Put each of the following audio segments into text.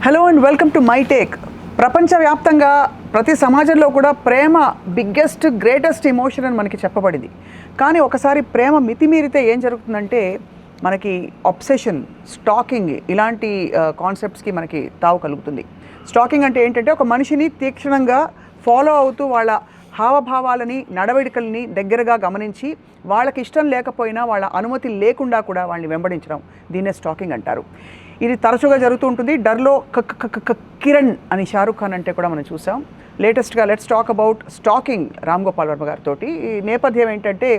Hello and welcome to my take. ప్రపంచవ్యాప్తంగా ప్రతి సమాజంలో కూడా ప్రేమ బిగ్గెస్ట్ గ్రేటెస్ట్ ఎమోషన్ అని మనకి చెప్పబడింది. కానీ ఒకసారి ప్రేమ మితిమీరితే ఏం జరుగుతుందంటే మనకి అబ్సెషన్, స్టాకింగ్ ఇలాంటి కాన్సెప్ట్స్కి మనకి తావు కలుగుతుంది. స్టాకింగ్ అంటే ఏంటంటే ఒక మనిషిని తీక్షణంగా ఫాలో అవుతూ వాళ్ళ హావభావాలని, నడవడికల్ని దగ్గరగా గమనించి వాళ్ళకి ఇష్టం లేకపోయినా వాళ్ళ అనుమతి లేకుండా కూడా వాళ్ళని వెంబడించడం, దీన్నే స్టాకింగ్ అంటారు. ఇది తరచుగా జరుగుతూ ఉంటుంది. డర్లో కిరణ్ అని షారూఖ్ ఖాన్ అంటే కూడా మనం చూసాం. లేటెస్ట్గా let's talk about stalking Ram Gopal Varma గారితో. ఈ నేపథ్యం ఏంటంటే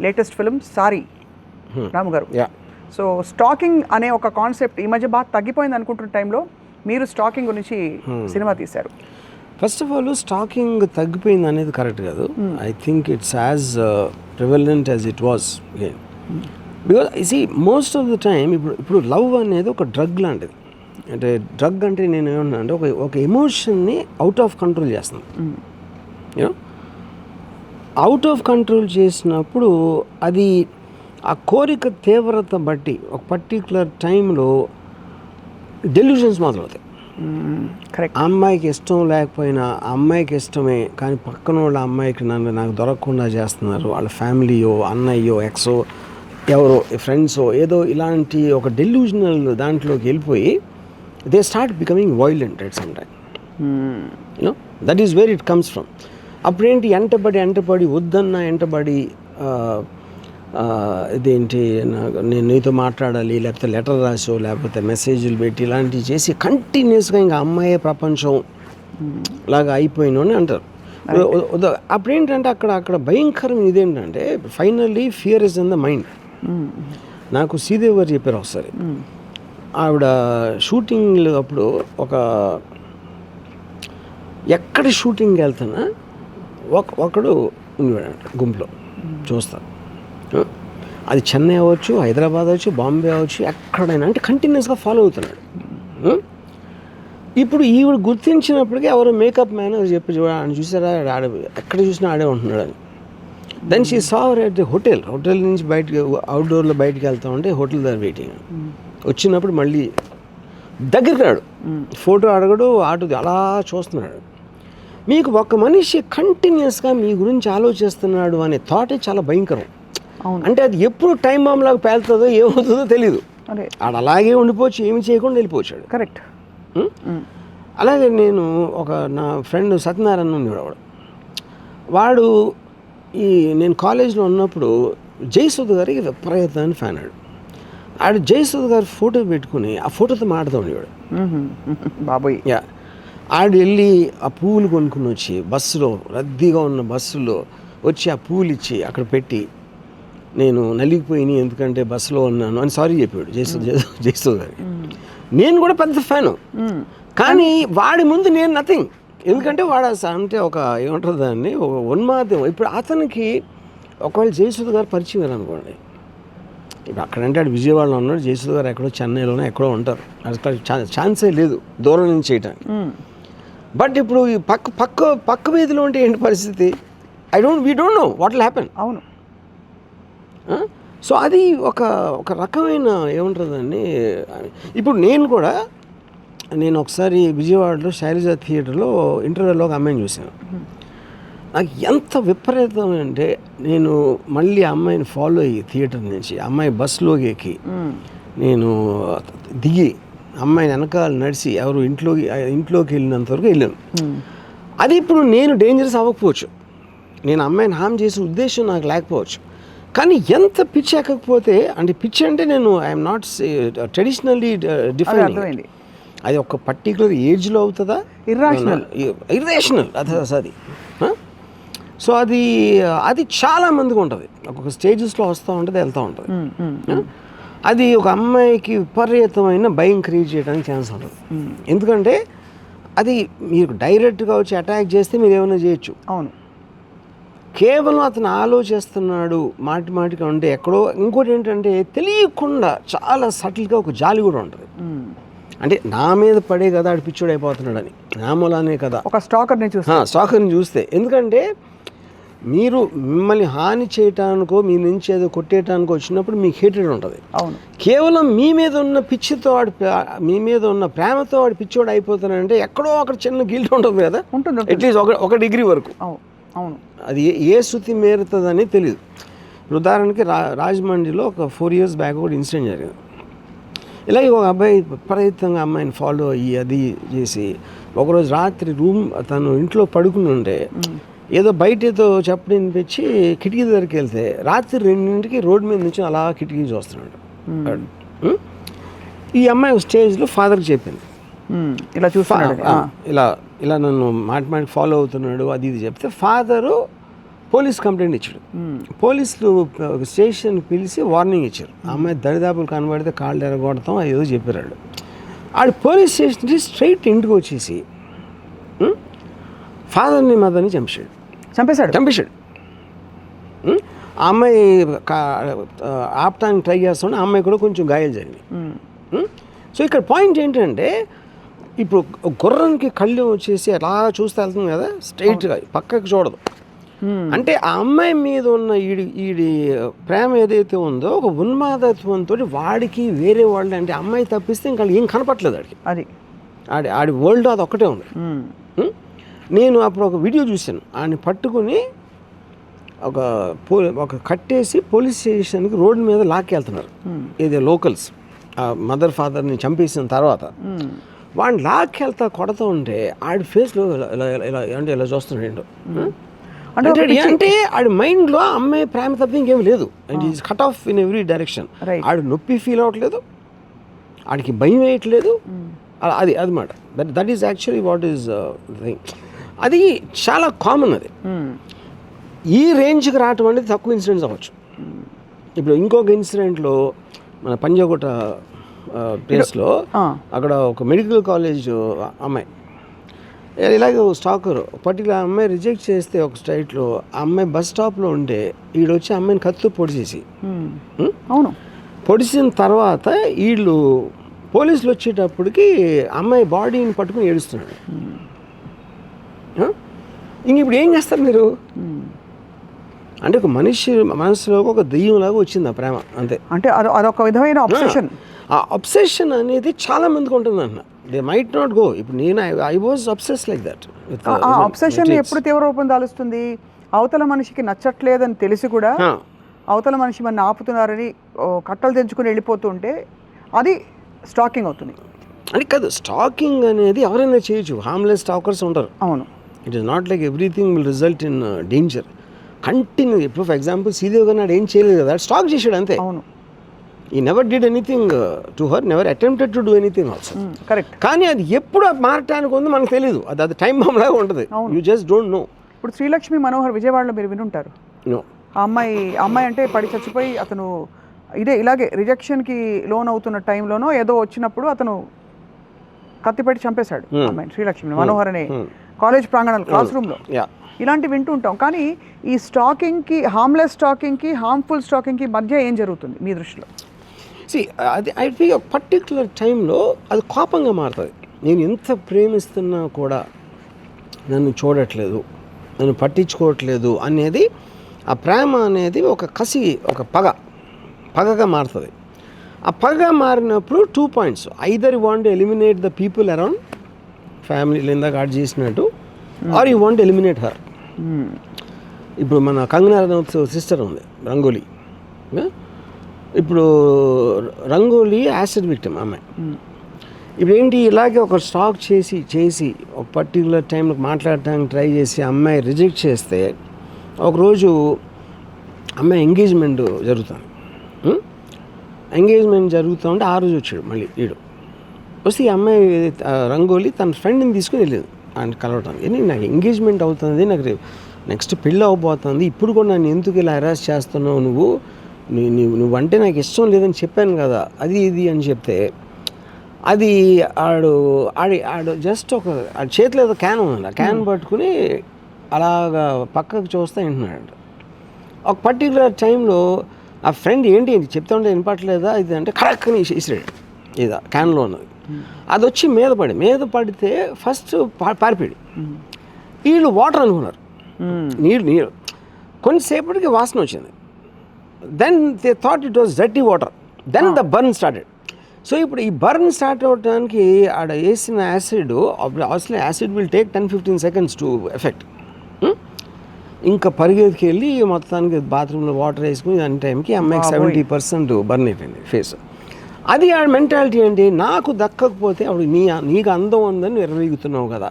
లేటెస్ట్ ఫిల్మ్ సారీ రాము గారు. సో స్టాకింగ్ అనే ఒక కాన్సెప్ట్ ఈ మధ్య బాగా తగ్గిపోయింది అనుకుంటున్న టైంలో మీరు స్టాకింగ్ గురించి సినిమా తీశారు. ఫస్ట్ ఆఫ్ ఆల్ స్టాకింగ్ తగ్గిపోయింది అనేది కరెక్ట్ కాదు. I think it's as prevalent as it was. Because see most of the time ఇప్పుడు లవ్ అనేది ఒక డ్రగ్ లాంటిది. అంటే డ్రగ్ అంటే నేను ఏమన్నా అంటే ఒక ఎమోషన్ని అవుట్ ఆఫ్ కంట్రోల్ చేస్తాను. యూనో అవుట్ ఆఫ్ కంట్రోల్ చేసినప్పుడు అది ఆ కోరిక తీవ్రత బట్టి ఒక పర్టికులర్ టైంలో డెల్యూషన్స్ మొదలవుతాయి. కరెక్ట్. ఆ అమ్మాయికి ఇష్టం లేకపోయినా ఆ అమ్మాయికి ఇష్టమే, కానీ పక్కన వాళ్ళ అమ్మాయికి నాకు దొరకకుండా చేస్తున్నారు. వాళ్ళ ఫ్యామిలీయో, అన్నయ్యో, ఎక్సో, ఎవరో ఫ్రెండ్సో ఏదో ఇలాంటి ఒక డెల్యూషనల్ దాంట్లోకి వెళ్ళిపోయి they start becoming violent at some time. You know that is where it comes from. అప్పుడేంటి ఎంటబడి వద్దన్నా ఎంటబడి ఇదేంటి నేను నీతో మాట్లాడాలి, లేకపోతే లెటర్ రాసో లేకపోతే మెసేజ్లు పెట్టి ఇలాంటివి చేసి కంటిన్యూస్గా ఇంకా అమ్మాయే ప్రపంచం లాగా అయిపోయినని అంటారు. అప్పుడేంటంటే అక్కడ భయంకరం ఇదేంటంటే finally fear is in the mind. నాకు శ్రీదేవి గారు చెప్పారు ఒకసారి, ఆవిడ షూటింగ్లు అప్పుడు ఎక్కడ షూటింగ్కి వెళ్తున్నా ఒకడు ఉండేవాడంట గుంపులో చూస్తాను. అది చెన్నై అవ్వచ్చు, హైదరాబాద్ అవ్వచ్చు, బాంబే అవ్వచ్చు, ఎక్కడైనా అంటే కంటిన్యూస్గా ఫాలో అవుతున్నాడు. ఇప్పుడు ఈవిడ గుర్తించినప్పటికీ ఎవరో మేకప్ మ్యాన్ చెప్పి ఆయన చూసారా ఆడ ఎక్కడ చూసినా ఆడే ఉంటున్నాడు అని. Then she saw at the hotel నుంచి బయటకి అవుట్డోర్లో బయటకు వెళ్తా ఉంటే హోటల్ దగ్గర వెయిటింగ్. వచ్చినప్పుడు మళ్ళీ దగ్గరికి రాడు, ఫోటో అడగడు, ఆటో అలా చూస్తున్నాడు. మీకు ఒక మనిషి కంటిన్యూస్గా మీ గురించి ఆలోచిస్తున్నాడు అనే థాటే చాలా భయంకరం. అంటే అది ఎప్పుడు టైం బాంబ్ లాగా పేలుతుందో ఏమవుతుందో తెలీదు. ఆడ అలాగే ఉండిపోవచ్చు, ఏమి చేయకుండా వెళ్ళిపోవచ్చాడు. కరెక్ట్. అలాగే నా ఫ్రెండ్ సత్యనారాయణ ఉండేవాడు. వాడు నేను కాలేజ్లో ఉన్నప్పుడు జయసుధ గారికి విపరీతమైన ఫ్యాన్. ఆడు జయసుధ గారి ఫోటో పెట్టుకుని ఆ ఫోటోతో మాట్లాడుతూ ఉండేవాడు. బాబోయ్. ఆడు వెళ్ళి ఆ పువ్వులు కొనుక్కుని వచ్చి బస్సులో రద్దీగా ఉన్న బస్సులో వచ్చి ఆ పువ్వులు ఇచ్చి అక్కడ పెట్టి నేను నలిగిపోయినాయి ఎందుకంటే బస్సులో ఉన్నాను అని సారీ చెప్పాడు జయసుధ గారికి. నేను కూడా పెద్ద ఫ్యాను, కానీ వాడి ముందు నేను నథింగ్. ఎందుకంటే వాడు అంటే ఒక ఏమంటారు దాన్ని, ఒక ఉన్మాదం. ఇప్పుడు అతనికి ఒకవేళ జయసుధ గారు పరిచయం గారు అనుకోండి, ఇప్పుడు అక్కడంటే ఆడు విజయవాడలో ఉన్నాడు, జయసుధ గారు ఎక్కడో చెన్నైలోనే ఎక్కడో ఉంటారు, ఛాన్సే లేదు దూరం నుంచి చేయటానికి. బట్ ఇప్పుడు ఈ పక్క వీధిలో ఉంటే ఏంటి పరిస్థితి? We don't know what will happen. అవును. సో అది ఒక రకమైన ఏముంటుందండి. ఇప్పుడు నేను ఒకసారి విజయవాడలో శైలజ థియేటర్లో ఇంటర్వ్యూలో ఒక అమ్మాయిని చూశాను. నాకు ఎంత విపరీతం అంటే నేను మళ్ళీ అమ్మాయిని ఫాలో అయ్యి థియేటర్ నుంచి అమ్మాయి బస్సులోకి ఎక్కి నేను దిగి అమ్మాయిని వెనకాల నడిచి ఎవరు ఇంట్లోకి వెళ్ళినంత వరకు వెళ్ళాను. అది ఇప్పుడు నేను డేంజరస్ అవ్వకపోవచ్చు, నేను అమ్మాయిని హామ్ చేసే ఉద్దేశం నాకు లేకపోవచ్చు, కానీ ఎంత పిచ్చి ఎక్కకపోతే, అంటే పిచ్చి అంటే నేను ఐఎమ్ నాట్ ట్రెడిషనల్లీ డిఫరెంట్. అది ఒక పర్టికులర్ ఏజ్లో అవుతుందా, ఇర్రేషనల్ అది. సో అది చాలా మందికి ఉంటుంది, ఒక్కొక్క స్టేజెస్లో వస్తూ ఉంటుంది, వెళ్తూ ఉంటుంది. అది ఒక అమ్మాయికి విపరీతమైన భయం క్రియేట్ చేయడానికి ఛాన్స్ ఉంటుంది. ఎందుకంటే అది మీరు డైరెక్ట్గా వచ్చి అటాక్ చేస్తే మీరు ఏమైనా చేయొచ్చు. అవును. కేవలం అతను ఆలోచిస్తున్నాడు మాటిగా ఉంటే ఎక్కడో. ఇంకోటి ఏంటంటే తెలియకుండా చాలా సటిల్గా ఒక జాలి కూడా ఉంటుంది. అంటే నా మీద పడే కదా ఆడు పిచ్చోడు అయిపోతున్నాడు అని, నా మూలానే కదా. ఒక స్టాకర్ని చూస్తే ఎందుకంటే మీరు మిమ్మల్ని హాని చేయటానికో మీ నుంచి ఏదో కొట్టేయటానికో వచ్చినప్పుడు మీకు హేటెడ్ ఉంటుంది. అవును. కేవలం మీ మీద ఉన్న పిచ్చితో వాడు మీ మీద ఉన్న ప్రేమతో వాడు పిచ్చివాడు అయిపోతానంటే ఎక్కడో అక్కడ చిన్న గిల్ట్ ఉంటుంది కదా, ఉంటుంది. అట్లీస్ట్ ఒక డిగ్రీ వరకు. అవును. అది ఏ శృతి మేరుతుందని తెలియదు. ఉదాహరణకి రాజమండ్రిలో ఒక 4 years బ్యాక్ ఒక ఇన్సిడెంట్ జరిగింది. ఇలాగే ఒక అబ్బాయి విపరీతంగా అమ్మాయిని ఫాలో అయ్యి అది చేసి ఒకరోజు రాత్రి తను ఇంట్లో పడుకుని ఉంటే ఏదో బయట ఏదో చెప్పడం వినిపించి కిటికీ దగ్గరికి వెళ్తే రాత్రి 2 రోడ్డు మీద నుంచి అలా కిటికీ చూస్తున్నాడు. ఈ అమ్మాయి స్టేజ్లో ఫాదర్కి చెప్పింది, ఇలా చూస్తున్నాడు, ఇలా నన్ను మాట ఫాలో అవుతున్నాడు అది ఇది చెప్తే ఫాదరు పోలీస్ కంప్లైంట్ ఇచ్చాడు. పోలీసులు స్టేషన్కి పిలిచి వార్నింగ్ ఇచ్చారు. ఆ అమ్మాయి దరిదాపులు కనబడితే కాళ్ళు ఎరగొడతాం అది ఏదో చెప్పారు. ఆడు పోలీస్ స్టేషన్కి స్ట్రైట్ ఇంటికి వచ్చేసి ఫాదర్ని మదర్ని చంపేశాడు. ఆ అమ్మాయి ఆపటానికి ట్రై చేస్తుంటే ఆ అమ్మాయి కూడా కొంచెం గాయాలు జరిగినాయి. సో ఇక్కడ పాయింట్ ఏంటంటే ఇప్పుడు గుర్రానికి కళ్ళు వచ్చేసి అలా చూస్తే వెళ్తుంది కదా, స్ట్రైట్గా పక్కకి చూడదు. అంటే ఆ అమ్మాయి మీద ఉన్న ఈడి ప్రేమ ఏదైతే ఉందో ఒక ఉన్మాదత్వంతో వాడికి వేరే వాళ్ళు అంటే అమ్మాయి తప్పిస్తే ఇంకా ఏం కనపట్లేదు ఆడికి. ఆడి వరల్డ్ అది ఒక్కటే ఉంది. నేను అప్పుడు ఒక వీడియో చూశాను, ఆడిని పట్టుకుని ఒక కట్టేసి పోలీస్ స్టేషన్కి రోడ్డు మీద లాక్కెళ్తున్నారు. ఇది లోకల్స్ ఆ మదర్ ఫాదర్ని చంపేసిన తర్వాత వాడిని లాక్కెళ్తా కొడతా ఉంటే ఆడి ఫేస్లో ఇలా అంటే ఇలా చూస్తున్నాడు ఏంటో. అంటే ఆడి మైండ్లో అమ్మాయి ప్రేమ తప్ప ఇంకేం లేదు. And is cut off in every direction. ఆడు నొప్పి ఫీల్ అవ్వట్లేదు, ఆడికి భయం వేయట్లేదు. అది మాట that is actually what is thing. అది చాలా కామన్. అది ఈ రేంజ్కి రావటం అనేది తక్కువ ఇన్సిడెంట్స్ అవ్వచ్చు. ఇప్పుడు ఇంకొక ఇన్సిడెంట్లో మన పంజాగుట్ట ప్లేస్లో అక్కడ ఒక మెడికల్ కాలేజ్ అమ్మాయి ఇలాగే స్టాకర్ పర్టికులర్ అమ్మాయి రిజెక్ట్ చేస్తే ఒక స్ట్రైట్లో ఆ అమ్మాయి బస్ స్టాప్లో ఉంటే ఈడొచ్చి అమ్మాయిని కత్తితో పొడిచేసి పొడిచిన తర్వాత వీళ్ళు పోలీసులు వచ్చేటప్పటికి అమ్మాయి బాడీని పట్టుకుని ఏడుస్తున్నాడు. ఇంక ఇప్పుడు ఏం చేస్తారు మీరు? అంటే ఒక మనిషి మనసులో ఒక దెయ్యంలాగా వచ్చింది ఆ ప్రేమ, అంతే. అంటే అదొక విధమైన అబ్సెషన్. ఆ అబ్సెషన్ అనేది చాలా మందికి ఉంటుంది అన్న. They might not go. ఇప్పుడు నేను I was obsess like that. ఆ అబ్సెషన్ ఎప్పుడు తీవ్ర రూపం దాలుస్తుంది? అవతల మనిషికి నచ్చట్లేదని తెలిసి కూడా అవతల మనిషి మన ఆపుతున్నారని కట్టలు తెంచుకుని వెళ్ళిపోతుంటే అది స్టాకింగ్ అవుతుంది. అని కాదు, స్టాకింగ్ అనేది ఎవరైనా చేయొచ్చు, హార్మ్లెస్ స్టాకర్స్ ఉంటారు. అవును. It is not like everything will result in danger. Continue ఇప్పుడు ఫర్ ఎగ్జాంపుల్ శ్రీదేవి గారు నాడు ఏం చేయలేదు కదా, స్టాక్ చేసాడు అంతే. అవును. ఈ never did anything to her, never attempted to do anything also. Correct. కానీ అది ఎప్పుడు మారటానికి ఉంది మనకు తెలియదు. అది టైం బాంబ్ లాగా ఉంటుంది. You just don't know. ఇప్పుడు శ్రీలక్ష్మి మనోహర్ విజయవాడలో మీరు వినుంటారు. ఆ అమ్మాయి అంటే పడి చచ్చిపోయి అతను ఇలాగే రిజెక్షన్కి లోన్ అవుతున్న టైంలోనో ఏదో వచ్చినప్పుడు అతను కత్తిపెట్టి చంపేశాడు అమ్మాయిని, శ్రీలక్ష్మి మనోహర్ అనే కాలేజ్ ప్రాంగణంలో క్లాస్ రూమ్లో. ఇలాంటివి వింటూ ఉంటాం. కానీ ఈ స్టాకింగ్కి, హార్మ్లెస్ స్టాకింగ్కి, హార్మ్ఫుల్ స్టాకింగ్కి మధ్య ఏం జరుగుతుంది మీ దృష్టిలో? అది ఐ ఒక పర్టికులర్ టైంలో అది కోపంగా మారుతుంది. నేను ఎంత ప్రేమిస్తున్నా కూడా నన్ను చూడట్లేదు, నన్ను పట్టించుకోవట్లేదు అనేది, ఆ ప్రేమ అనేది ఒక కసి, ఒక పగగా మారుతుంది. ఆ పగగా మారినప్పుడు 2 points. Either you want eliminate the people around, ఫ్యామిలీలో ఇందాక యాడ్ చేసినట్టు, or you want eliminate her. ఇప్పుడు మన కంగనా రనౌత్ సిస్టర్ ఉంది రంగోలీ. ఇప్పుడు రంగోలీ యాసిడ్ విక్టిమ్ అమ్మాయి. ఇప్పుడు ఏంటి, ఇలాగే ఒక స్టాక్ చేసి ఒక పర్టికులర్ టైంలో మాట్లాడటానికి ట్రై చేసి అమ్మాయి రిజెక్ట్ చేస్తే ఒకరోజు అమ్మాయి ఎంగేజ్మెంట్ జరుగుతుంది. ఎంగేజ్మెంట్ జరుగుతూ ఉంటే ఆ రోజు వచ్చాడు మళ్ళీ వీడు. వస్తే ఈ అమ్మాయి రంగోలీ తన ఫ్రెండ్ని తీసుకుని వెళ్ళేది ఆయన కలవటానికి. నాకు ఎంగేజ్మెంట్ అవుతుంది, నాకు నెక్స్ట్ పెళ్ళి అవ్వబోతుంది, ఇప్పుడు కూడా నన్ను ఎందుకు ఇలా హెరాస్ చేస్తున్నావు, నువ్వంటే నాకు ఇష్టం లేదని చెప్పాను కదా, అది ఇది అని చెప్తే, అది ఆడు జస్ట్ ఒక చేతిలో ఏదో క్యాన్ ఉంది, ఆ క్యాన్ పట్టుకుని అలాగా పక్కకు చూస్తే వింటున్నాడు. ఒక పర్టికులర్ టైంలో ఆ ఫ్రెండ్ ఏంటి చెప్తా ఉంటే వినపట్లేదా ఇది అంటే కరెక్ట్ని ఇసిరాడు ఇదా క్యాన్లో ఉన్నది. అది వచ్చి మీద పడితే ఫస్ట్ పారిపోయాడు. వీళ్ళు వాటర్ అనుకున్నారు, నీళ్ళు. కొంతసేపటికి వాసన వచ్చింది. Then they thought it was dirty water. Then the burn started. So ఇప్పుడు ఈ బర్న్ స్టార్ట్ అవ్వడానికి ఆడ వేసిన యాసిడ్, అసలు acid will take 10-15 seconds to effect. ఇంకా పరిగెత్తికి వెళ్ళి మొత్తానికి బాత్రూంలో వాటర్ వేసుకుని దాని టైంకి అమ్మాయికి 70% బర్న్ అయిపోయింది ఫేస్. అది ఆ మెంటాలిటీ ఏంటి, నాకు దక్కకపోతే అప్పుడు నీకు అందం ఉందని విర్రవీగుతున్నావు కదా,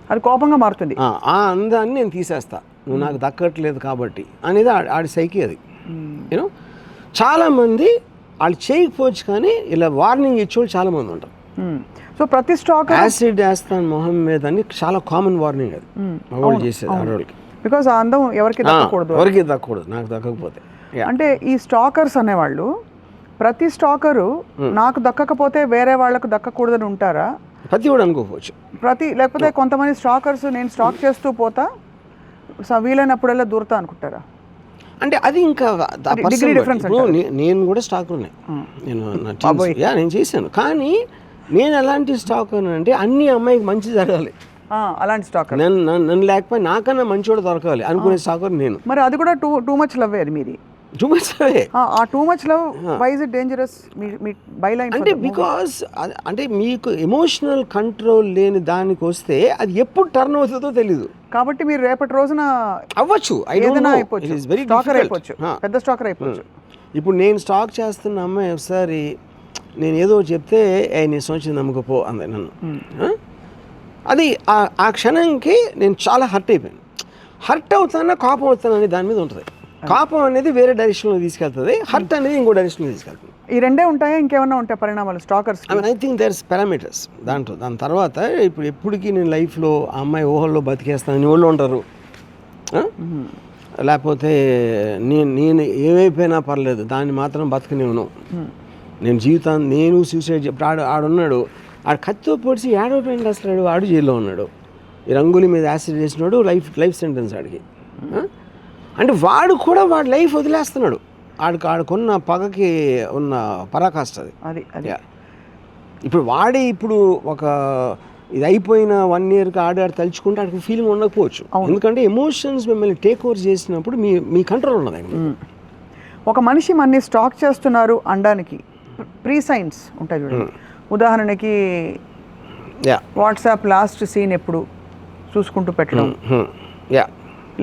అది కోపంగా మారుతుంది. ఆ అందాన్ని నేను తీసేస్తా, నువ్వు నాకు దక్కట్లేదు కాబట్టి అనేది ఆడి సైకి. అది యూనో చాలామంది వాళ్ళు చేయకపోవచ్చు, కానీ ఇలా వార్నింగ్ ఇచ్చేవాళ్ళు చాలామంది ఉంటారు. సో ప్రతి స్టాక్ యాసిడ్ వేస్తాను మొహం మీద అని చాలా కామన్ వార్నింగ్ అది మగవాళ్ళు చేసేది ఆడవాళ్ళకి. బికాజ్ ఆ అందం ఎవరికి దక్కకూడదు, నాకు దక్కకపోతే. అంటే ఈ స్టాకర్స్ అనేవాళ్ళు ప్రతి స్టాకరు నాకు దక్కకపోతే వేరే వాళ్ళకు దక్కకూడదని ఉంటారా? ప్రతి వాడు అనుకోవచ్చు, లేకపోతే కొంతమంది స్టాకర్స్ నేను స్టాక్ చేస్తూ పోతా వీలైనప్పుడల్లా దూరతా అనుకుంటారా? అంటే అది ఇంకా నేను కూడా స్టాకర్నే, నేను చేశాను. కానీ నేను ఎలాంటి స్టాకర్ అంటే అన్ని అమ్మాయికి మంచి జరగాలి, అలాంటి స్టాకర్. నన్ను లేకపోతే నాకన్నా మంచివాడు దొరకాలి అనుకునే స్టాకర్ నేను. మరి అది కూడా టూ మచ్ లవ్ అది మీది. Too much love. ఆ too much love why is it dangerous మీ బైలైన్? అంటే బికాస్ అంటే మీకు ఎమోషనల్ కంట్రోల్ లేని దానికి వస్తే అది ఎప్పుడు టర్న్ అవుతుందో తెలీదు. కాబట్టి మీరు రేపటి రోజున అవ్వచ్చు, స్టాకర్ అయిపోవచ్చు, పెద్ద స్టాకర్ అయిపోవచ్చు. ఇప్పుడు నేను స్టాక్ చేస్తున్న అమ్మాయి ఒకసారి నేను ఏదో చెప్తే నీ సోచి నమ్మకపో అంది నన్ను. అది ఆ క్షణంకి నేను చాలా హర్ట్ అయిపోయాను. హర్ట్ అవుతానా కోపం అవుతానని దాని మీద ఉంటుంది. కోపం అనేది వేరే డైరెక్షన్లో తీసుకెళ్తుంది, హర్ట్ అనేది ఇంకో డైరెక్షన్లో తీసుకెళ్తుంది. ఈ రెండే ఉంటాయా, ఇంకేమన్నా ఉంటాయి పరిణామాలు stalkers? I think there's parameters దాంట్లో. దాని తర్వాత ఇప్పుడు ఎప్పటికీ నేను లైఫ్లో ఆ అమ్మాయి ఊహల్లో బతికేస్తాను వాళ్ళు ఉంటారు, లేకపోతే నేను ఏమైపోయినా పర్లేదు దాన్ని మాత్రం బతకనివ్వను, నేను జీవితాన్ని నేను సూసైడ్ చెప్పి ఆడున్నాడు, ఆడు కత్తితో పొడిచి ఏడవటం అసలు ఆడు జైల్లో ఉన్నాడు. ఈ రంగుల మీద యాసిడ్ చేసినాడు, లైఫ్ సెంటెన్స్ ఆడికి. అంటే వాడు కూడా వాడి లైఫ్ వదిలేస్తున్నాడు, ఆడుకున్న పగకి ఉన్న పరాకాష్ట అది. ఇప్పుడు వాడే ఇప్పుడు ఒక ఇది అయిపోయిన 1 yearకి ఆడాడు తలుచుకుంటే ఆడికి ఫీలింగ్ ఉండకపోవచ్చు, ఎందుకంటే ఎమోషన్స్ మిమ్మల్ని టేక్ ఓవర్ చేసినప్పుడు మీ కంట్రోల్ ఉన్నది. ఒక మనిషి మనని స్టాక్ చేస్తున్నారు అనడానికి ప్రీ సైన్స్ ఉంటాయి చూడండి. ఉదాహరణకి వాట్సాప్ లాస్ట్ సీన్ ఎప్పుడు చూసుకుంటూ పెట్టడం,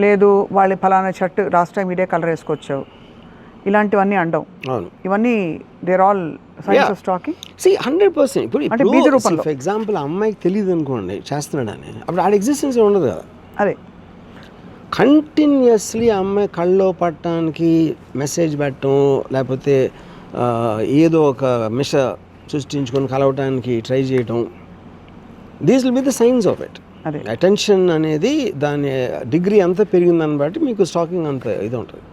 లేదు వాళ్ళు ఫలానా షర్ట్ లాస్ట్ టైం ఇదే కలర్ వేసుకొచ్చావు, ఇలాంటివన్నీ అండం, ఇవన్నీ they're all signs of stalking. 100%. ఇప్పుడు ఫర్ ఎగ్జాంపుల్ అమ్మాయికి తెలియదు అనుకోండి చేస్తున్నాడని, అప్పుడు ఆడ ఎగ్జిస్టెన్స్ ఉండదు కదా. అదే కంటిన్యూస్లీ అమ్మాయి కళ్ళలో పట్టడానికి మెసేజ్ పెట్టడం, లేకపోతే ఏదో ఒక మిష సృష్టించుకొని కలవటానికి ట్రై చేయటం, these will be the science of it. Attention అనేది దాని డిగ్రీ అంతా పెరిగిందని బట్టి మీకు స్టాకింగ్ అంత ఇది ఉంటుంది.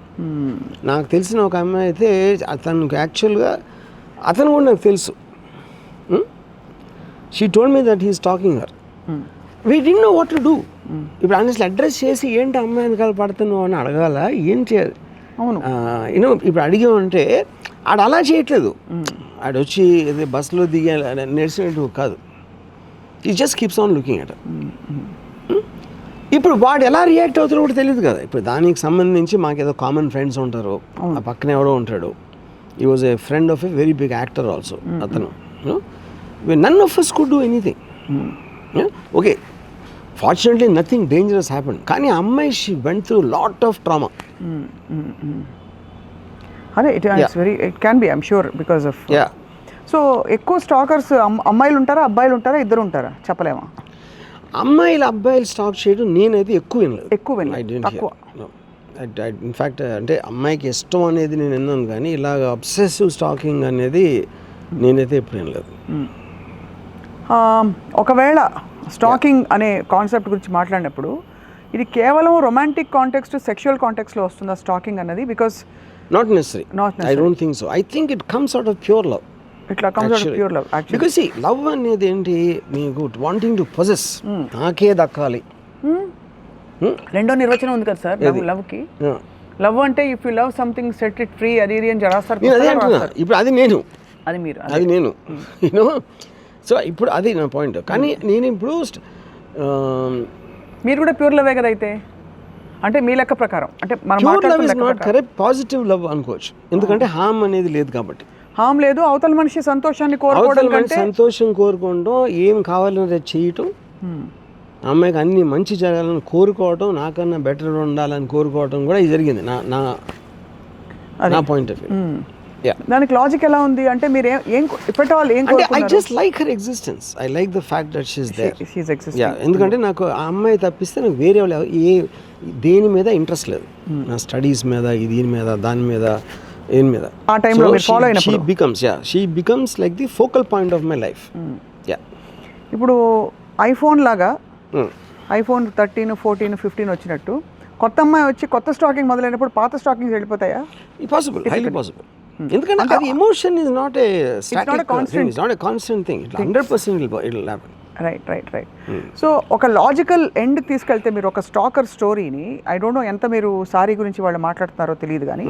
నాకు తెలిసిన ఒక అమ్మాయి అయితే అతనికి యాక్చువల్గా అతను కూడా నాకు తెలుసు, she told me that he stalking her, we didn't know what to do. ఇప్పుడు అన్నిట్లో అడ్రస్ చేసి ఏంటి అమ్మాయి వెనకాల పడుతున్నావు అని అడగాల, ఏం చేయాలి? అవును, యూనో ఇప్పుడు అడిగామంటే ఆడు అలా చేయట్లేదు, ఆడు వచ్చి ఏదో బస్సులో దిగా నడిచినట్టు కాదు, ఈ just keeps on looking at. ఇప్పుడు వాడు ఎలా రియాక్ట్ అవుతారో కూడా తెలియదు కదా. ఇప్పుడు దానికి సంబంధించి మాకేదో కామన్ ఫ్రెండ్స్ ఉంటారు, ఆ పక్కన ఎవడో ఉంటాడు, he was a friend of a very big actor also అతను. None of us could do anything. Okay, fortunately nothing dangerous happened, కానీ అమ్మాయి she went through lot of trauma. అదే it can be, I'm sure, because of. So ఎక్కువ stalkers అమ్మాయిలు ఉంటారా అబ్బాయిలు ఉంటారా, ఇద్దరు ఉంటారా చెప్పలేమా? అమ్మాయిలు అబ్బాయిలు స్టాక్ చేయడం నేనైతే ఎక్కువ ఇన్ఫ్యాక్ట్ అంటే అమ్మాయికి ఇష్టం అనేది నేను విన్నాను, కానీ ఇలాగ అబ్సెసివ్ స్టాకింగ్ అనేది నేనైతే ఎప్పుడు వినలేదు. ఒకవేళ స్టాకింగ్ అనే కాన్సెప్ట్ గురించి మాట్లాడినప్పుడు ఇది కేవలం రొమాంటిక్ కాంటెక్స్ట్, సెక్షువల్ కాంటెక్స్లో వస్తుందా స్టాకింగ్ అనేది? Because not necessary, I don't think so. I think it comes out of pure love. ఇట్లా comes out of pure love actually. Because love అనేది ఏంటి, మీకు వాంటింగ్ టు పొజెస్, నాకే దక్కాలి. రెండో నిర్వచనం ఉంది కదా సార్ లవ్కి. లవ్ అంటే if you love something set it free, అది అని రాస్తారు. ఇప్పుడు అది నేను, అది మీరు, అది నేను, యూనో. సో ఇప్పుడు అది నా పాయింట్. కానీ నేను ఇప్పుడు మీరు కూడా ప్యూర్ లవే కదా అయితే? అంటే మీ లెక్క ప్రకారం, అంటే మనం ప్యూర్ లవ్ మాట్లాడుతున్న ఇస్ లెక్క నాట్ ప్రకారం కరెక్ట్, పాజిటివ్ లవ్ అనుకోవచ్చు. ఎందుకంటే హామ్ అనేది లేదు కాబట్టి. హామ్ లేదు, అవతల మనిషి సంతోషాన్ని కోరుకోవడం అవతల మనిషి కంటే సంతోషం కోరుకోవడం, ఏం కావాలని చేయటం, అమ్మాయికి అన్ని మంచి జరగాలని కోరుకోవటం, నాకన్నా బెటర్ ఉండాలని కోరుకోవటం కూడా ఇది జరిగింది నా పాయింట్ ఆఫ్ వ్యూ. దానికి లాజిక్ ఎలా ఉంది అంటే మీరు ఏం ఇఫ్ ఎట్ ఆల్ ఏం అంటే ఐ కోరుకున్నారు? Just like her existence, I like the fact that she is there. She's existing. ఎందుకంటే నాకు ఆ అమ్మాయి తప్పిస్తే నాకు వేరే వాళ్ళు దేని మీద ఇంట్రెస్ట్ లేదు. నా స్టడీస్ మీద, దీని మీద, దాని మీద, ఏని మీద. ఆ టైంలో మీరు ఫాలో అయినప్పుడు she becomes like the focal point of my life. ఇప్పుడు ఐఫోన్ లాగా ఐఫోన్ 13, 14, 15 వచ్చినట్టు కొత్త అమ్మాయి వచ్చి కొత్త స్టాకింగ్ మొదలైనప్పుడు పాత స్టాకింగ్స్ వెళ్ళిపోతాయా? Possible, highly possible. ఎందుకంటే అది emotion is not a static thing, it's not a constant thing. 100% it will happen. Right. So ఒక లాజికల్ ఎండ్ తీసుకెళ్తే మీరు ఒక స్టాకర్ స్టోరీని, ఐ డోంట్ నో ఎంత మీరు సారీ గురించి వాళ్ళు మాట్లాడుతున్నారో తెలియదు కానీ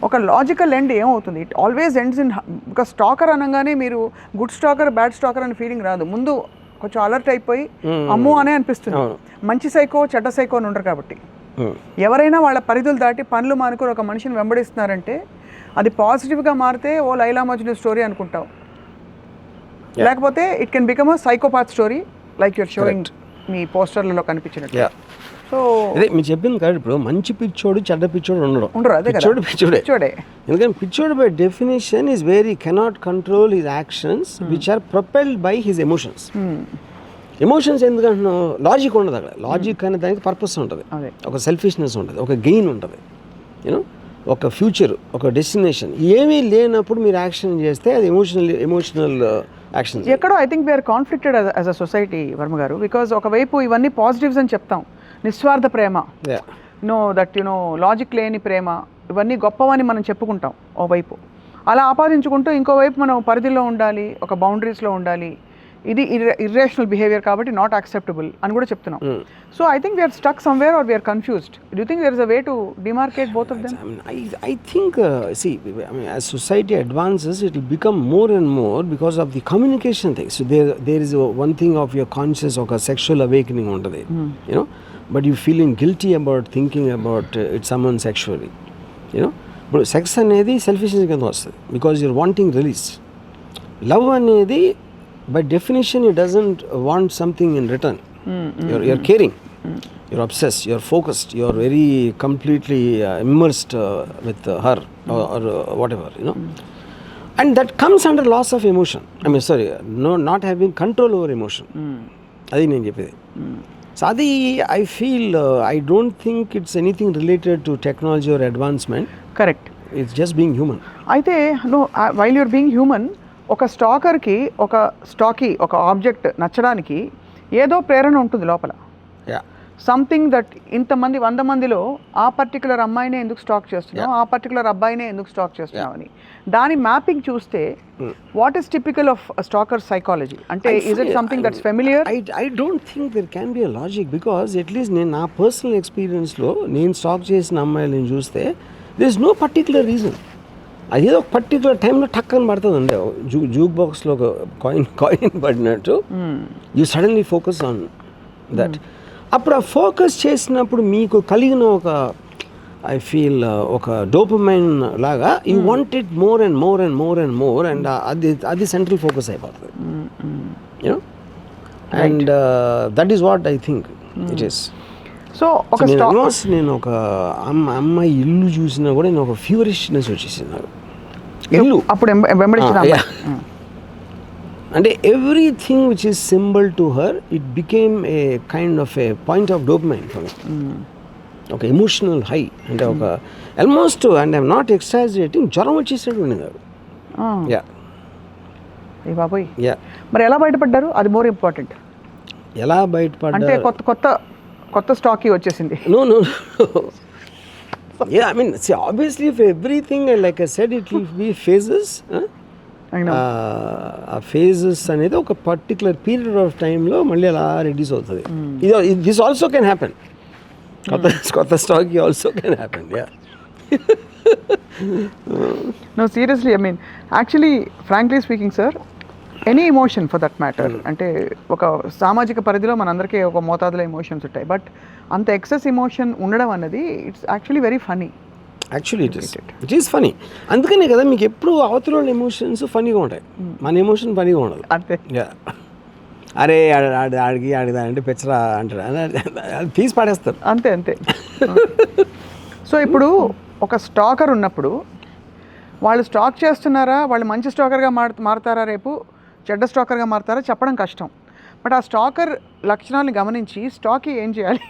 ఒక లాజికల్ ఎండ్ ఏమవుతుంది? ఇట్ ఆల్వేస్ ఎండ్స్ ఇన్, ఒక స్టాకర్ అనగానే మీరు గుడ్ స్టాకర్ బ్యాడ్ స్టాకర్ అనే ఫీలింగ్ రాదు. ముందు కొంచెం అలర్ట్ అయిపోయి అమ్మో అనే అనిపిస్తుంది. మంచి సైకో చెడ్డ సైకో అని ఉండరు కాబట్టి. ఎవరైనా వాళ్ళ పరిధులు దాటి పనులు మానుకొని ఒక మనిషిని వెంబడిస్తున్నారంటే అది పాజిటివ్గా మారితే ఓ లైలా మజ్ను స్టోరీ అనుకుంటావు, లేకపోతే it can become a psychopath story like you're showing మీ పోస్టర్లలో కనిపించినట్టు. సో అదే మీరు చెప్పింది కాదు. ఇప్పుడు మంచి పిచ్చోడు చెడ్డ పిచ్చోడు ఉండరు. అదే పిచ్చోడే. ఎందుకంటే పిచ్చోడు by definition is where he cannot control his actions which are propelled by his emotions. Emotions ఎందుకంటున్నావు? లాజిక్ ఉండదు అక్కడ. లాజిక్ అనే దానికి పర్పస్ ఉంటుంది, ఒక సెల్ఫిష్నెస్ ఉంటుంది, ఒక గెయిన్ ఉంటుంది, యూనో, ఒక ఫ్యూచర్, ఒక డెస్టినేషన్. ఏమీ లేనప్పుడు మీరు యాక్షన్ చేస్తే అది ఎమోషనల్ యాక్షన్. ఎక్కడో I think we are conflicted as a society Varma గారు. బికాజ్ ఒకవైపు ఇవన్నీ పాజిటివ్స్ అని చెప్తాం, నిస్వార్థ ప్రేమ, లాజిక్ లేని ప్రేమ, ఇవన్నీ గొప్పవని మనం చెప్పుకుంటాం ఓవైపు. అలా ఆపాదించుకుంటూ ఇంకోవైపు మనం పరిధిలో ఉండాలి, ఒక బౌండరీస్లో ఉండాలి, ఇది ఇర్రేషనల్ బిహేవియర్ కాబట్టి నాట్ యాక్సెప్టబుల్ అని కూడా చెప్తున్నాం. So I think we are stuck somewhere or we are confused. Do you think there is a way to demarcate both of them? I think as society advances it will become more and more because of the communication thing. So there is one thing of your conscious or a sexual awakening untadi, you know, but you feeling guilty about thinking about it someone sexually, you know. But sex anedi selfishness కింద వస్తుంది because you're wanting release. Love anedi by definition it doesn't want something in return. You're caring, you're obsessed, you're focused, you're very completely immersed with her or whatever, you know. And that comes under loss of emotion. Not having control over emotion. Adi nenu cheppedi. So adi I feel I don't think it's anything related to technology or advancement. Correct. It's just being human. అయితే while you're being human, ఒక స్టాకర్కి, ఒక object నచ్చడానికి ఏదో ప్రేరణ ఉంటుంది లోపల. Something that ఇంతమంది 100 మందిలో ఆ particular అమ్మాయినే ఎందుకు స్టాక్ చేస్తున్నావు, ఆ పర్టికులర్ అబ్బాయినే ఎందుకు స్టాక్ చేస్తున్నావు అని దాని మ్యాపింగ్ చూస్తే what is typical of stalker psychology? అంటే is it something that's familiar? I don't think there can be a logic because at least నేను నా పర్సనల్ ఎక్స్పీరియన్స్లో నేను స్టాక్ చేసిన అమ్మాయిలను చూస్తే there is no particular reason. అదేదో ఒక పర్టికులర్ టైంలో టక్కని పడుతుందండి. జూక్ బాక్స్లో ఒక కాయిన్ పడినట్టు you suddenly focus on that. అప్పుడు ఆ ఫోకస్ చేసినప్పుడు మీకు కలిగిన ఒక ఐ ఫీల్ ఒక డోపమైన్ లాగా you want it more and more and more and more and అది సెంట్రల్ ఫోకస్ అయిపోతుంది, you know. And that is what I think it is. So ఒక నేను ఒక అమ్మాయి ఇల్లు చూసినా కూడా నేను ఒక ఫ్యూరిష్నెస్ వచ్చేసింది నాకు. ఇల్లు అప్పుడు అంటే everything which is symbol to her it became a kind of A point of dopamine for me. ఒక ఎమోషనల్ హై, అంటే ఒక ఆల్మోస్ట్, అండ్ ఐఎమ్ నాట్ ఎక్సాజరేటింగ్, జ్వరం వచ్చేసినట్టు ఉండేది నాకు. బాబోయ్. మరి ఎలా బయటపడ్డారు? అది మోర్ ఇంపార్టెంట్. ఎలా బయటపడ్డా అంటే కొత్త స్టాక్ వచ్చేసింది? No. Yeah, I mean, see, obviously for everything, like I said, it will be phases. I know. Phases అనేది ఒక పర్టికులర్ పీరియడ్ ఆఫ్ టైంలో మళ్ళీ అలా రెడ్యూస్ అవుతుంది. This also can happen. కొత్త stalk also can happen. No, seriously, I mean, actually, frankly speaking, sir, any emotion for that matter. అంటే ఒక సామాజిక పరిధిలో మనందరికీ ఒక మోతాదులో ఎమోషన్స్ ఉంటాయి, బట్ అంత ఎక్సెస్ ఎమోషన్ ఉండడం అన్నది it's actually very funny. Actually it is funny. అందుకనే కదా మీకు ఎప్పుడు అవతల వాళ్ళ ఎమోషన్స్ ఫనీగా ఉంటాయి, మన ఎమోషన్ ఫనీగా ఉండదు. అంతే. అరే ఆడికి అంటే పెచ్చరా అంటారు, అది తీసి పాడేస్తారు. అంతే అంతే. సో ఇప్పుడు ఒక స్టాకర్ ఉన్నప్పుడు వాళ్ళు స్టాక్ చేస్తున్నారా, వాళ్ళు మంచి స్టాకర్గా మారుతారా, రేపు చెడ్డ స్టాకర్గా మారుతారా చెప్పడం కష్టం. బట్ ఆ స్టాకర్ లక్షణాలను గమనించి స్టాకీ ఏం చేయాలి?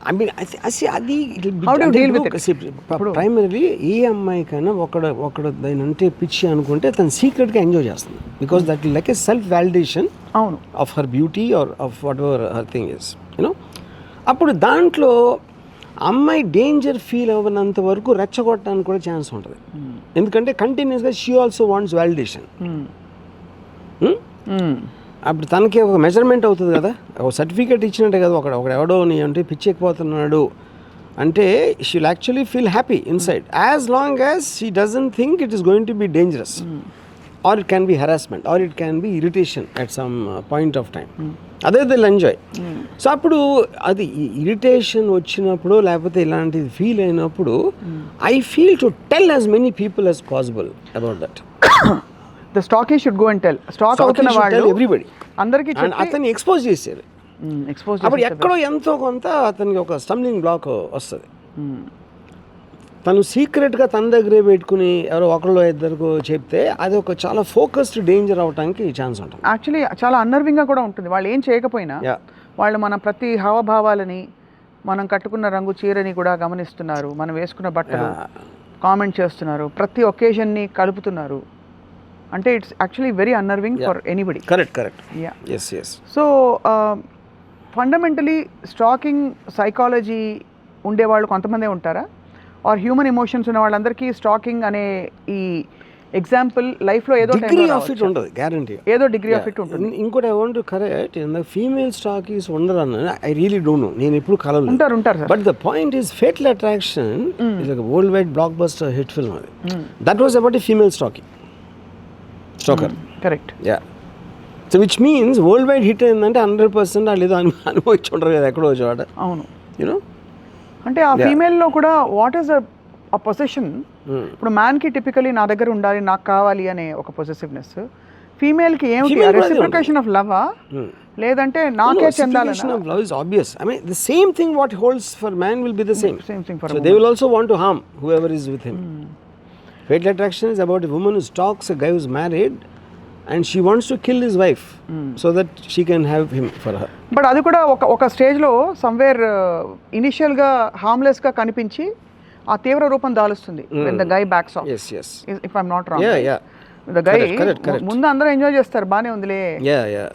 ఐ మీన్ అది ప్రైమరీ ఏ అమ్మాయికైనా ఒకడు దాని అంటే పిచ్చి అనుకుంటే తను సీక్రెట్గా ఎంజాయ్ చేస్తుంది, because that like a self validation అవును of her beauty or of whatever her thing is you know. అప్పుడు దాంట్లో అమ్మాయి డేంజర్ ఫీల్ అవ్వనంత వరకు రెచ్చగొట్టడానికి కూడా ఛాన్స్ ఉంటుంది, ఎందుకంటే కంటిన్యూస్గా షీ ఆల్సో వాంట్స్ వ్యాలిడేషన్. అప్పుడు తనకి ఒక మెజర్మెంట్ అవుతుంది కదా, ఒక సర్టిఫికేట్ ఇచ్చినట్టే కదా. ఎవడో నీ అంటే పిచ్చి ఎక్కిపోతున్నాడు అంటే she will actually feel happy inside, as long as she doesn't think it is going to be dangerous, or it can be harassment, or it can be irritation at some point of time. అదే thrill enjoy. So అప్పుడు అది irritation వచ్చినప్పుడు లేకపోతే ఇలాంటిది feel అయినప్పుడు I feel to tell as many people as possible about that. The stalkee should go and tell. Stalk అవుతున్న వాళ్ళు everybody అందరికీ అతన్ని ఎక్స్పోజ్ చేశారు. అప్పుడు ఎక్కడో ఎంతో కొంత అతనికి ఒక స్టంబ్లింగ్ బ్లాక్ వస్తుంది. తను సీక్రెట్గా తన దగ్గరే పెట్టుకుని ఎవరో ఒకరిలో ఇద్దరు చెప్తే అది ఒక చాలా ఫోకస్డ్ డేంజర్ అవడానికి ఛాన్స్ ఉంటుంది. యాక్చువల్లీ చాలా అన్నర్వింగ్గా కూడా ఉంటుంది. వాళ్ళు ఏం చేయకపోయినా వాళ్ళు మన ప్రతి హావభావాలని, మనం కట్టుకున్న రంగు చీరని కూడా గమనిస్తున్నారు, మనం వేసుకున్న బట్టలు కామెంట్ చేస్తున్నారు, ప్రతి ఒకేజన్ని కలుపుతున్నారు. అంటే it's actually very unnerving for anybody. Correct. So fundamentally stalking psychology ఉండేవాళ్ళు కొంతమందే ఉంటారా, ఆర్ హ్యూమన్ ఎమోషన్స్ ఉన్న వాళ్ళందరికీ స్టాకింగ్ అనే ఈ ఎగ్జాంపుల్ లైఫ్లో ఏదో డిగ్రీ ఆఫ్ ఇట్ ఉండదు, గ్యారంటీ ఏదో డిగ్రీ ఆఫ్ ఇట్ ఉంటుంది. ఇంకోటి I want to correct, female stalkees ఉండరు అన్న ఐ రియలీ డోంట్ నో, నేను ఎప్పుడు కలవలేదు. ఉంటారు but the point is fatal attraction is like worldwide blockbuster hit film. అది that was about a female stalker. Correct. So which means worldwide hit అయిందంటే 100% వాళ్ళు ఏదో అనుభవించి ఉంటారు కదా ఎక్కడో చోట. అవును. యూనో అంటే ఆ ఫీమేల్లో కూడా వాట్ ఈస్ అ పొసెషన్. ఇప్పుడు మ్యాన్కి టిపికలీ నా దగ్గర ఉండాలి, నాకు కావాలి అనే ఒక పొసెసివ్నెస్. ఫీమేల్కి ఏమిటి, రెసిప్రికేషన్ ఆఫ్ లవ్ లేదంటే నాకే చెందాలని? Love is obvious. I mean the same thing what holds for man will be the same thing for. So they will also want to harm whoever is with him. Fatal attraction is about a woman who stalks a guy who's married and she wants to kill his wife so that she can have him for her. But అది కూడా ఒక స్టేజ్లో somewhere ఇనిషియల్గా హార్మ్లెస్గా కనిపించి ఆ తీవ్ర రూపం దాలుస్తుంది when the guy backs off. Yes. If I'm not wrong. Yeah. The guy correct. ముందు అందరూ ఎంజాయ్ చేస్తారు, బాగానే ఉందిలే,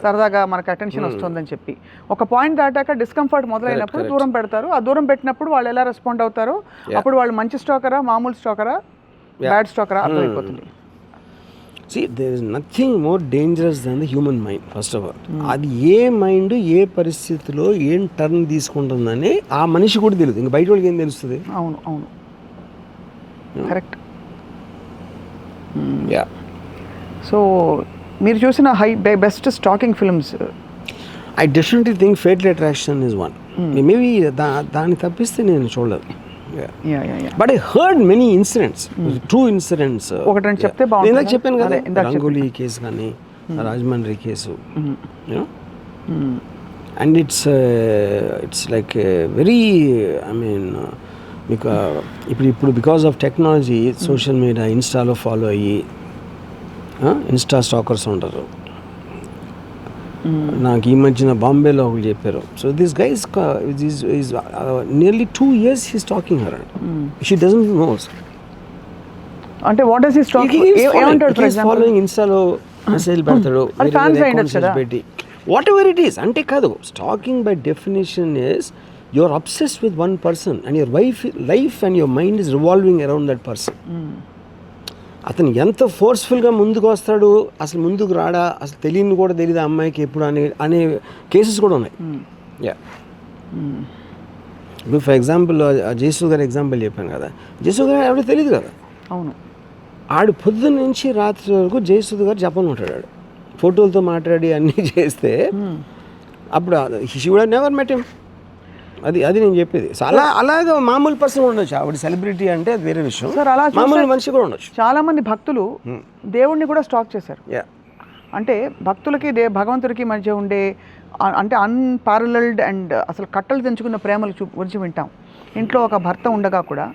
సరదాగా మనకు అటెన్షన్ వస్తుందని చెప్పి. ఒక పాయింట్ దాటాక డిస్కంఫర్ట్ మొదలైనప్పుడు దూరం పెడతారు. ఆ దూరం పెట్టినప్పుడు వాళ్ళు ఎలా రెస్పాండ్ అవుతారు, అప్పుడు వాళ్ళు మంచి స్టాకరా, మామూలు స్టాకరా, బ్యాడ్ స్టాకరా అర్థమైపోతుంది. See, there is nothing more dangerous than the human mind, first of all. అది ఏ మైండ్ ఏ పరిస్థితిలో ఏం టర్న్ తీసుకుంటుందని ఆ మనిషి కూడా తెలియదు, ఇంకా బయట వాళ్ళకి ఏం తెలుస్తుంది. అవును కరెక్ట్. సో మీరు చూసిన best stalking films? I definitely think fatal attraction is one. Maybe దాన్ని తప్పిస్తే నేను చూడలేదు. But I heard many incidents, true incidents. ఒకటి రెండు చెప్తే బాగుంటుంది. ఇందాక చెప్పాను కదా, రంగోలీ కేసు కానీ Rajahmundry case, and it's like very, I mean మీకు ఇప్పుడు because of technology, social media, ఇన్స్టాలో ఫాలో అయ్యి ఇన్స్టా స్టాకర్స్ ఉంటారు. నాకు ఈ మధ్యన బాంబేలో ఒకరు చెప్పారు. So this guy is nearly 2 years he's talking her, she doesn't knows. అంటే వాట్ డస్ హి స్టాక్? ఏమంటాడు ఫర్ ఎగ్జాంపుల్? ఫాలోయింగ్ ఇన్స్టాలో మెసేజ్ పెడతాడు, పెట్టి వాట్ ఎవర్ ఇట్ ఈస్. అంటే కాదు, stalking by definition is you are obsessed with one person and your life and your mind is revolving around that person. అతను ఎంత ఫోర్స్ఫుల్గా ముందుకు వస్తాడు, అసలు ముందుకు రాడా, అసలు తెలియని కూడా తెలియదు అమ్మాయికి ఎప్పుడు అనే కేసెస్ కూడా ఉన్నాయి. ఇప్పుడు ఫర్ ఎగ్జాంపుల్ జయసూ గారి ఎగ్జాంపుల్ చెప్పాను కదా, జయసూ గారు ఎవరో తెలియదు కదా. అవును. ఆడు పొద్దున్న నుంచి రాత్రి వరకు జయసుధ గారు జపాన్ ఉంటాడు ఆడు ఫోటోలతో మాట్లాడి అన్నీ చేస్తే అప్పుడు she would never met him. అది నేను చెప్పేది. సో అలాగా మామూలు పర్సన్ ఉండొచ్చు, ఆవిడ సెలబ్రిటీ అంటే అది వేరే విషయం. సార్ అలా మామూలు మనిషి కూడా ఉండొచ్చు. చాలా మంది భక్తులు దేవుణ్ణి కూడా స్టాక్ చేశారు. అంటే భక్తులకి భగవంతుడికి మధ్య ఉండే అంటే అన్పారలల్డ్ అండ్ అసలు కట్టలు తెంచుకున్న ప్రేమలు గురించి వింటాం. ఇంట్లో ఒక భర్త ఉండగా కూడా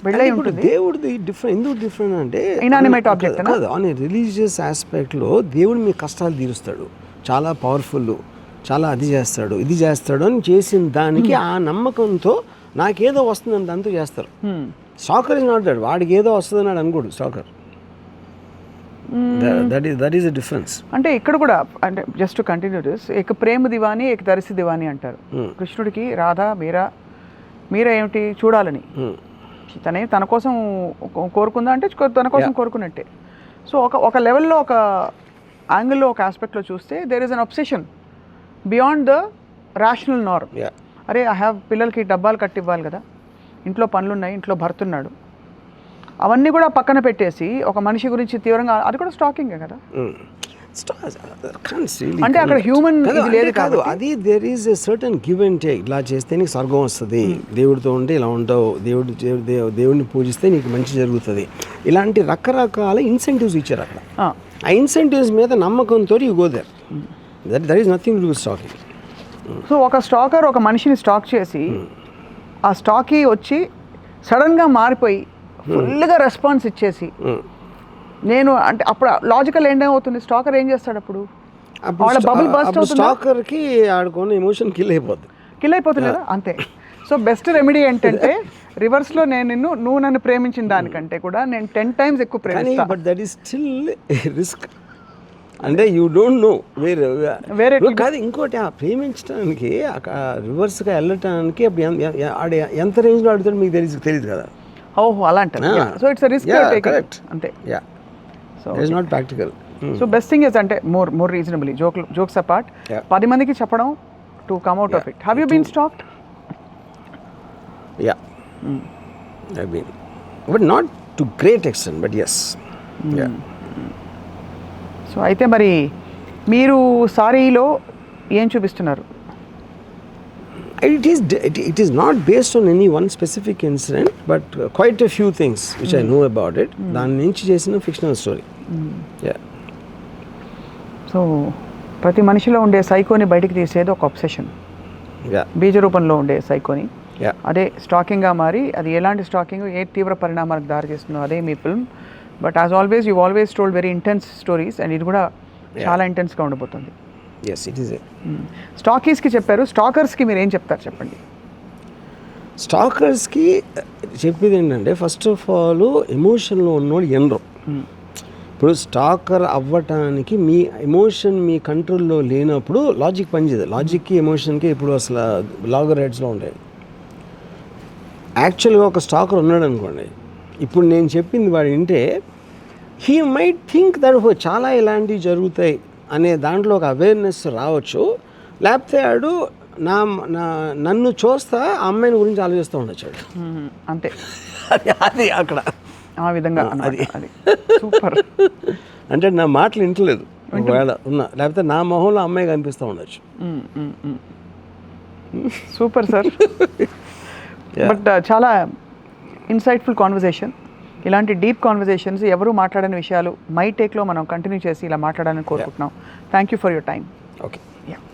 పెళ్ళై ఉంటుంది. దేవుడిది డిఫరెంట్. ఎందుకు డిఫరెంట్ అంటే ఇనానిమేట్ ఆబ్జెక్ట్ కాదు, ఆన్ ఏ రిలీజియస్ ఆస్పెక్ట్లో దేవుడు మీ కష్టాలు తీరుస్తాడు, చాలా పవర్ఫుల్, చాలా అది చేస్తాడు ఇది చేస్తాడు అని చేసిన దానికి ఆ నమ్మకంతో నాకేదో వస్తుందని దాంతో చేస్తారు. స్టాకర్ ఇస్ నాట్ దట్, వాడికి ఏదో వస్తుందని అనుకోడు స్టాకర్. That is the difference. అంటే ఇక్కడ కూడా అంటే జస్ట్ టు కంటిన్యూ దిస్, ఏక ప్రేమ దివాని ఏక దర్శి దివాని అంటారు. కృష్ణుడికి రాధా మీరా ఏమిటి చూడాలని, తన కోసం కోరుకుందా అంటే తన కోసం కోరుకున్నట్టే. సో ఒక లెవెల్లో ఒక యాంగిల్లో ఒక ఆస్పెక్ట్లో చూస్తే there is an obsession beyond the rational norm. అరే ఐ హ్యావ్ పిల్లలకి డబ్బాలు కట్టివ్వాలి కదా, ఇంట్లో పనులు ఉన్నాయి, ఇంట్లో భర్త ఉన్నాడు, అవన్నీ కూడా పక్కన పెట్టేసి ఒక మనిషి గురించి తీవ్రంగా, అది కూడా స్టాకింగే కదా. అంటే అక్కడ హ్యూమన్ ఇది లేదు కాదు, అది there is a certain give and take. ఇలా చేస్తే నీకు స్వర్గం వస్తుంది, దేవుడితో ఉంటే ఇలా ఉంటావు, దేవుడిని పూజిస్తే నీకు మంచి జరుగుతుంది, ఇలాంటి రకరకాల ఇన్సెంటివ్స్ ఇచ్చారు అక్కడ. ఆ ఇన్సెంటివ్స్ మీద నమ్మకంతో you go there. That is nothing to do with stalking. So ఒక స్టాకర్ ఒక మనిషిని స్టాక్ చేసి ఆ స్టాకీ వచ్చి సడన్గా మారిపోయి ఫుల్గా రెస్పాన్స్ ఇచ్చేసి నేను అంటే అప్పుడు లాజికల్ ఏమవుతుంది, స్టాకర్ ఏం చేస్తాడు అప్పుడు? వాళ్ళ బబుల్ బస్ట్ అవుతుంది, స్టాకర్కి ఆడుకొని ఎమోషన్ కిల్ అయిపోతుంది కదా, అంతే. సో బెస్ట్ రెమెడీ ఏంటంటే రివర్స్లో నువ్వు నన్ను ప్రేమించిన దానికంటే కూడా నేను 10 times ఎక్కువ ప్రేమిస్తాను. But that is still risk. అంటే యూ డోంట్ నో వేరే కాదు. ఇంకోటి ఆ ప్రేమించడానికి రివర్స్గా వెళ్ళటానికి అప్పుడు ఎంత రేంజ్లో ఆడుతాడు మీకు తెలియదు కదా. ఓహో అలా అంటారు. సో ఇట్స్ రిస్క్ కరెక్ట్ అంతే. So it's not practical. So best thing is అంటే మోర్ రీజనబుల్లీ జోక్స్ అపార్ట్ 10 మందికి చెప్పడం to come out of it. Have you been stalked? I've been, but not to great extent, but yes. So అయితే మరి మీరు సారీలో ఏం చూపిస్తున్నారు? It is not based on any one specific incident, but quite a few things which I know about it. దాని నుంచి చేసిన fictional story. So ప్రతి మనిషిలో ఉండే సైకోని బయటికి తీసేది ఒక అబ్సెషన్, బీజ రూపంలో ఉండే సైకోని. అదే స్టాకింగ్గా మారి అది ఎలాంటి స్టాకింగ్, ఏ తీవ్ర పరిణామాలకు దారి చేస్తుందో అదే మీ film. But as always you always told very intense stories and ఇది కూడా చాలా ఇంటెన్స్గా ఉండబోతుంది. Yes, it is. స్టాకీస్కి చెప్పారు, స్టాకర్స్కి మీరు ఏం చెప్తారు చెప్పండి? స్టాకర్స్కి చెప్పేది ఏంటంటే ఫస్ట్ ఆఫ్ ఆల్ ఎమోషన్లో ఉన్నోడు ఎనరు. ఇప్పుడు స్టాకర్ అవ్వటానికి మీ ఎమోషన్ మీ కంట్రోల్లో లేనప్పుడు లాజిక్ పనిచేయదు. లాజిక్కి ఎమోషన్కి ఇప్పుడు అసలు లాగర్ రైడ్స్లో ఉంటాయి. యాక్చువల్గా ఒక స్టాకర్ ఉన్నాడు అనుకోండి, ఇప్పుడు నేను చెప్పింది వాడు వింటే హీ మైట్ థింక్ దట్ చాలా ఇలాంటివి జరుగుతాయి అనే దాంట్లో ఒక అవేర్నెస్ రావచ్చు. లేకపోతే ఆడు నన్ను చూస్తా ఆ అమ్మాయిని గురించి ఆలోచిస్తూ ఉండొచ్చాడు. అంతే, అది అక్కడ ఆ విధంగా అది సూపర్. అంటే నా మాటలు వింటలేదు ఒకవేళ ఉన్నా, లేకపోతే నా మొహంలో అమ్మాయి కనిపిస్తూ ఉండొచ్చు. Super sir. బట్ చాలా ఇన్సైట్ఫుల్ కాన్వర్జేషన్. ఇలాంటి డీప్ కాన్వర్జేషన్స్ ఎవరు మాట్లాడని విషయాలు మై టేక్లో మనం కంటిన్యూ చేసి ఇలా మాట్లాడాలని కోరుకుంటున్నాం. Thank you for your time. Okay.